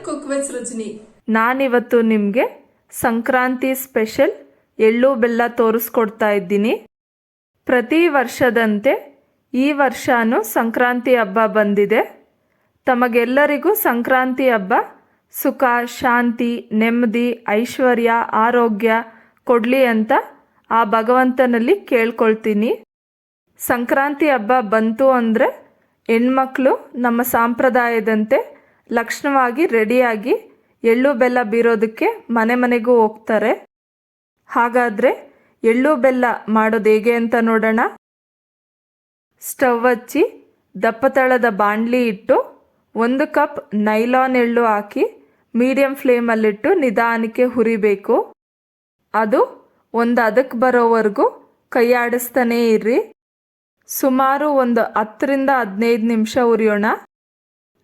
Cook with ರುಚಿನಿ. ನಾನಿವತ್ತು ನಿಮಗೆ Sankranti special ಎಳ್ಳು ಬೆಲ್ಲ ತೋರಿಸ್ಕೊಡ್ತಾ ಇದ್ದೀನಿ. ಪ್ರತಿ ವರ್ಷದಂತೆ ಈ ವರ್ಷನೂ ಸಂಕ್ರಾಂತಿ ಹಬ್ಬ ಬಂದಿದೆ. ತಮಗೆಲ್ಲರಿಗೂ ಸಂಕ್ರಾಂತಿ ಹಬ್ಬ ಸುಖ, ಶಾಂತಿ, ನೆಮ್ಮದಿ, ಐಶ್ವರ್ಯ, ಆರೋಗ್ಯ ಕೊಡಲಿ ಅಂತ ಆ ಭಗವಂತನಲ್ಲಿ ಕೇಳ್ಕೊಳ್ತೀನಿ. ಸಂಕ್ರಾಂತಿ ಹಬ್ಬ ಬಂತು ಅಂದರೆ ಹೆಣ್ಮಕ್ಳು ನಮ್ಮ ಸಂಪ್ರದಾಯದಂತೆ ಲಕ್ಷಣವಾಗಿ ರೆಡಿಯಾಗಿ ಎಳ್ಳು ಬೆಲ್ಲ ಬೀರೋದಕ್ಕೆ ಮನೆ ಮನೆಗೂ ಹೋಗ್ತಾರೆ. ಹಾಗಾದರೆ ಎಳ್ಳು ಬೆಲ್ಲ ಮಾಡೋದು ಹೇಗೆ ಅಂತ ನೋಡೋಣ. ಸ್ಟವ್ ಹಚ್ಚಿ ದಪ್ಪತಳದ ಬಾಣಲಿ ಇಟ್ಟು 1 ಕಪ್ ನೈಲಾನ್ ಎಳ್ಳು ಹಾಕಿ ಮೀಡಿಯಂ ಫ್ಲೇಮಲ್ಲಿಟ್ಟು ನಿಧಾನಕ್ಕೆ ಹುರಿಬೇಕು. ಅದು ಒಂದು ಅದಕ್ಕೆ ಬರೋವರೆಗೂ ಕೈ ಆಡಿಸ್ತಾನೇ ಇರ್ರಿ. ಸುಮಾರು ಒಂದು 10 ರಿಂದ 15 ನಿಮಿಷ ಹುರಿಯೋಣ.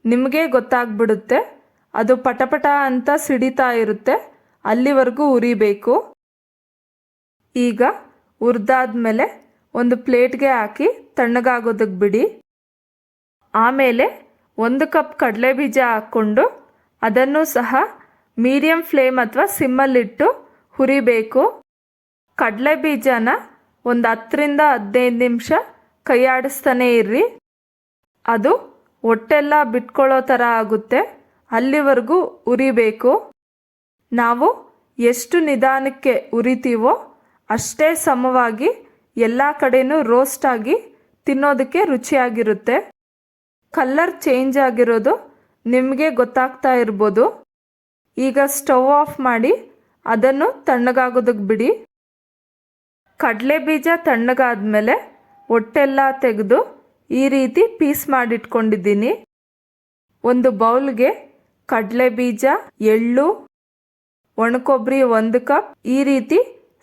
ನಿಮಗೆ ಗೊತ್ತಾಗ್ಬಿಡುತ್ತೆ, ಅದು ಪಟಪಟ ಅಂತ ಸಿಡಿತಾ ಇರುತ್ತೆ, ಅಲ್ಲಿವರೆಗೂ ಹುರಿಬೇಕು. ಈಗ ಹುರಿದಾದ್ಮೇಲೆ ಒಂದು ಪ್ಲೇಟ್ಗೆ ಹಾಕಿ ತಣ್ಣಗಾಗೋದಕ್ಕೆ ಬಿಡಿ. ಆಮೇಲೆ 1 ಕಪ್ ಕಡಲೆ ಬೀಜ ಹಾಕ್ಕೊಂಡು ಅದನ್ನು ಸಹ ಮೀಡಿಯಂ ಫ್ಲೇಮ್ ಅಥವಾ ಸಿಮ್ಮಲ್ಲಿಟ್ಟು ಹುರಿಬೇಕು. ಕಡಲೆ ಬೀಜನ ಒಂದು 10 ರಿಂದ 15 ನಿಮಿಷ ಕೈ ಆಡಿಸ್ತಾನೆ ಇರ್ರಿ. ಅದು ಹೊಟ್ಟೆಲ್ಲ ಬಿಟ್ಕೊಳ್ಳೋ ಥರ ಆಗುತ್ತೆ, ಅಲ್ಲಿವರೆಗೂ ಉರಿಬೇಕು. ನಾವು ಎಷ್ಟು ನಿಧಾನಕ್ಕೆ ಉರಿತೀವೋ ಅಷ್ಟೇ ಸಮವಾಗಿ ಎಲ್ಲ ಕಡೆನೂ ರೋಸ್ಟ್ ಆಗಿ ತಿನ್ನೋದಕ್ಕೆ ರುಚಿಯಾಗಿರುತ್ತೆ. ಕಲರ್ ಚೇಂಜ್ ಆಗಿರೋದು ನಿಮಗೆ ಗೊತ್ತಾಗ್ತಾ ಇರ್ಬೋದು. ಈಗ ಸ್ಟವ್ ಆಫ್ ಮಾಡಿ ಅದನ್ನು ತಣ್ಣಗಾಗೋದಕ್ಕೆ ಬಿಡಿ. ಕಡಲೆ ಬೀಜ ತಣ್ಣಗಾದ್ಮೇಲೆ ಹೊಟ್ಟೆಲ್ಲ ತೆಗೆದು ಈ ರೀತಿ ಪೀಸ್ ಮಾಡಿಟ್ಕೊಂಡಿದ್ದೀನಿ. ಒಂದು ಬೌಲ್ಗೆ ಕಡಲೆ ಬೀಜ, ಎಳ್ಳು, ಒಣಕೊಬ್ಬರಿ 1 ಕಪ್ ಈ ರೀತಿ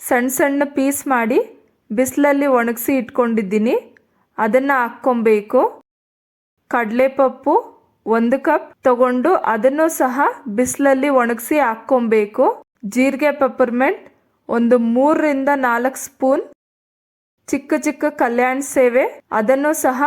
ಸಣ್ಣ ಸಣ್ಣ ಪೀಸ್ ಮಾಡಿ ಬಿಸಿಲಲ್ಲಿ ಒಣಗಿಸಿ ಇಟ್ಕೊಂಡಿದ್ದೀನಿ. ಅದನ್ನು ಹಾಕ್ಕೊಬೇಕು. ಕಡಲೆಪಪ್ಪು 1 ಕಪ್ ತಗೊಂಡು ಅದನ್ನು ಸಹ ಬಿಸಿಲಲ್ಲಿ ಒಣಗಿಸಿ ಹಾಕ್ಕೊಬೇಕು. ಜೀರಿಗೆ, ಪೆಪ್ಪರ್ಮೆಂಟ್ ಒಂದು 3 ರಿಂದ 4 ಸ್ಪೂನ್. ಚಿಕ್ಕ ಚಿಕ್ಕ ಕಲ್ಯಾಣ ಸೇವೆ ಅದನ್ನು ಸಹ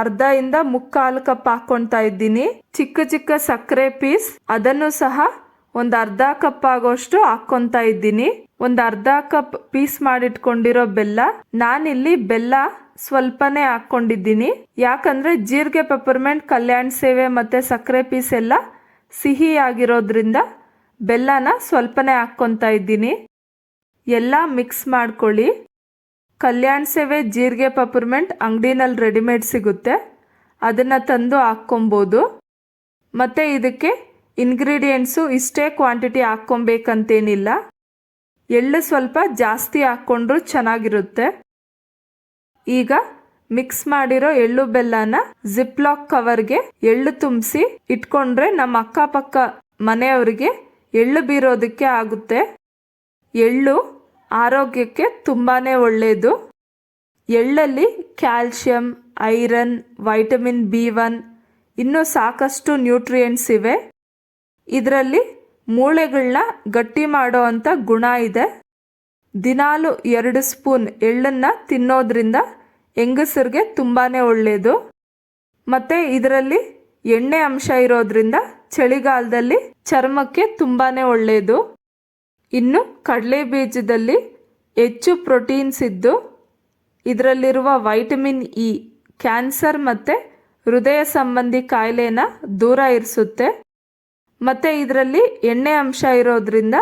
1/2 ಇಂದ 3/4 ಕಪ್ ಹಾಕ್ಕೊಳ್ತಾ ಇದ್ದೀನಿ. ಚಿಕ್ಕ ಚಿಕ್ಕ ಸಕ್ಕರೆ ಪೀಸ್ ಅದನ್ನು ಸಹ ಒಂದು 1/2 ಕಪ್ ಆಗೋಷ್ಟು ಹಾಕ್ಕೊತಾ ಇದ್ದೀನಿ. ಒಂದು 1/2 ಕಪ್ ಪೀಸ್ ಮಾಡಿಟ್ಕೊಂಡಿರೋ ಬೆಲ್ಲ, ನಾನಿಲ್ಲಿ ಬೆಲ್ಲ ಸ್ವಲ್ಪನೇ ಹಾಕ್ಕೊಂಡಿದ್ದೀನಿ. ಯಾಕಂದ್ರೆ ಜೀರಿಗೆ, ಪೆಪ್ಪರ್ಮೆಂಟ್, ಕಲ್ಯಾಣ ಸೇವೆ ಮತ್ತೆ ಸಕ್ಕರೆ ಪೀಸ್ ಎಲ್ಲ ಸಿಹಿ ಆಗಿರೋದ್ರಿಂದ ಬೆಲ್ಲನ ಸ್ವಲ್ಪನೇ ಹಾಕ್ಕೊತಾ ಇದ್ದೀನಿ. ಎಲ್ಲ ಮಿಕ್ಸ್ ಮಾಡ್ಕೊಳ್ಳಿ. ಕಲ್ಯಾಣ ಸೇವೆ, ಜೀರಿಗೆ, ಪೆಪ್ಪರ್ಮೆಂಟ್ ಅಂಗಡಿನಲ್ಲಿ ರೆಡಿಮೇಡ್ ಸಿಗುತ್ತೆ, ಅದನ್ನು ತಂದು ಹಾಕ್ಕೊಬೋದು. ಮತ್ತು ಇದಕ್ಕೆ ಇಂಗ್ರೀಡಿಯೆಂಟ್ಸು ಇಷ್ಟೇ ಕ್ವಾಂಟಿಟಿ ಹಾಕ್ಕೊಬೇಕಂತೇನಿಲ್ಲ. ಎಳ್ಳು ಸ್ವಲ್ಪ ಜಾಸ್ತಿ ಹಾಕ್ಕೊಂಡ್ರೂ ಚೆನ್ನಾಗಿರುತ್ತೆ. ಈಗ ಮಿಕ್ಸ್ ಮಾಡಿರೋ ಎಳ್ಳು ಬೆಲ್ಲನ ಜಿಪ್ಲಾಕ್ ಕವರ್ಗೆ ಎಳ್ಳು ತುಂಬಿಸಿ ಇಟ್ಕೊಂಡ್ರೆ ನಮ್ಮ ಅಕ್ಕಪಕ್ಕ ಮನೆಯವರಿಗೆ ಎಳ್ಳು ಬೀರೋದಕ್ಕೆ ಆಗುತ್ತೆ. ಎಳ್ಳು ಆರೋಗ್ಯಕ್ಕೆ ತುಂಬಾ ಒಳ್ಳೆಯದು. ಎಳ್ಳಲ್ಲಿ ಕ್ಯಾಲ್ಶಿಯಂ, ಐರನ್, ವೈಟಮಿನ್ B1 ಇನ್ನೂ ಸಾಕಷ್ಟು ನ್ಯೂಟ್ರಿಯೆಂಟ್ಸ್ ಇವೆ. ಇದರಲ್ಲಿ ಮೂಳೆಗಳನ್ನ ಗಟ್ಟಿ ಮಾಡೋ ಅಂಥ ಗುಣ ಇದೆ. ದಿನಾಲು 2 ಸ್ಪೂನ್ ಎಳ್ಳನ್ನು ತಿನ್ನೋದ್ರಿಂದ ಹೆಂಗಸರಿಗೆ ತುಂಬಾ ಒಳ್ಳೆಯದು. ಮತ್ತು ಇದರಲ್ಲಿ ಎಣ್ಣೆ ಅಂಶ ಇರೋದ್ರಿಂದ ಚಳಿಗಾಲದಲ್ಲಿ ಚರ್ಮಕ್ಕೆ ತುಂಬಾ ಒಳ್ಳೆಯದು. ಇನ್ನು ಕಡಲೆ ಬೀಜದಲ್ಲಿ ಹೆಚ್ಚು ಪ್ರೋಟೀನ್ಸ್ ಇದ್ದು ಇದರಲ್ಲಿರುವ ವೈಟಮಿನ್ ಇ ಕ್ಯಾನ್ಸರ್ ಮತ್ತು ಹೃದಯ ಸಂಬಂಧಿ ಕಾಯಿಲೆನ ದೂರ ಇರಿಸುತ್ತೆ. ಮತ್ತು ಇದರಲ್ಲಿ ಎಣ್ಣೆ ಅಂಶ ಇರೋದ್ರಿಂದ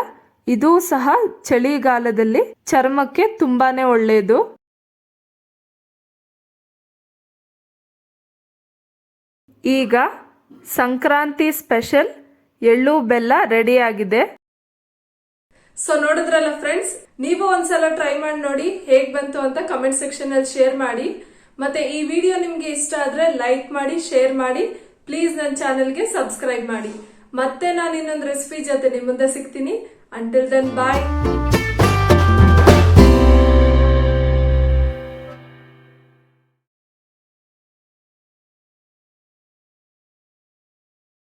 ಇದೂ ಸಹ ಚಳಿಗಾಲದಲ್ಲಿ ಚರ್ಮಕ್ಕೆ ತುಂಬಾ ಒಳ್ಳೆಯದು. ಈಗ ಸಂಕ್ರಾಂತಿ ಸ್ಪೆಷಲ್ ಎಳ್ಳು ಬೆಲ್ಲ ರೆಡಿಯಾಗಿದೆ. ಸೊ ನೋಡಿದ್ರಲ್ಲ ಫ್ರೆಂಡ್ಸ್, ನೀವು ಒಂದ್ಸಲ ಟ್ರೈ ಮಾಡಿ ನೋಡಿ, ಹೇಗ್ ಬಂತು ಅಂತ ಕಮೆಂಟ್ ಸೆಕ್ಷನ್ ಅಲ್ಲಿ ಶೇರ್ ಮಾಡಿ. ಮತ್ತೆ ಈ ವಿಡಿಯೋ ನಿಮ್ಗೆ ಇಷ್ಟ ಆದ್ರೆ ಲೈಕ್ ಮಾಡಿ, ಶೇರ್ ಮಾಡಿ. ಪ್ಲೀಸ್ ನನ್ನ ಚಾನೆಲ್ಗೆ ಸಬ್ಸ್ಕ್ರೈಬ್ ಮಾಡಿ. ಮತ್ತೆ ನಾನು ಇನ್ನೊಂದು ರೆಸಿಪಿ ಜೊತೆ ನಿಮ್ಮ ಮುಂದೆ ಸಿಗ್ತೀನಿ. ಅಂಟಿಲ್ ದೆನ್ ಬಾಯ್.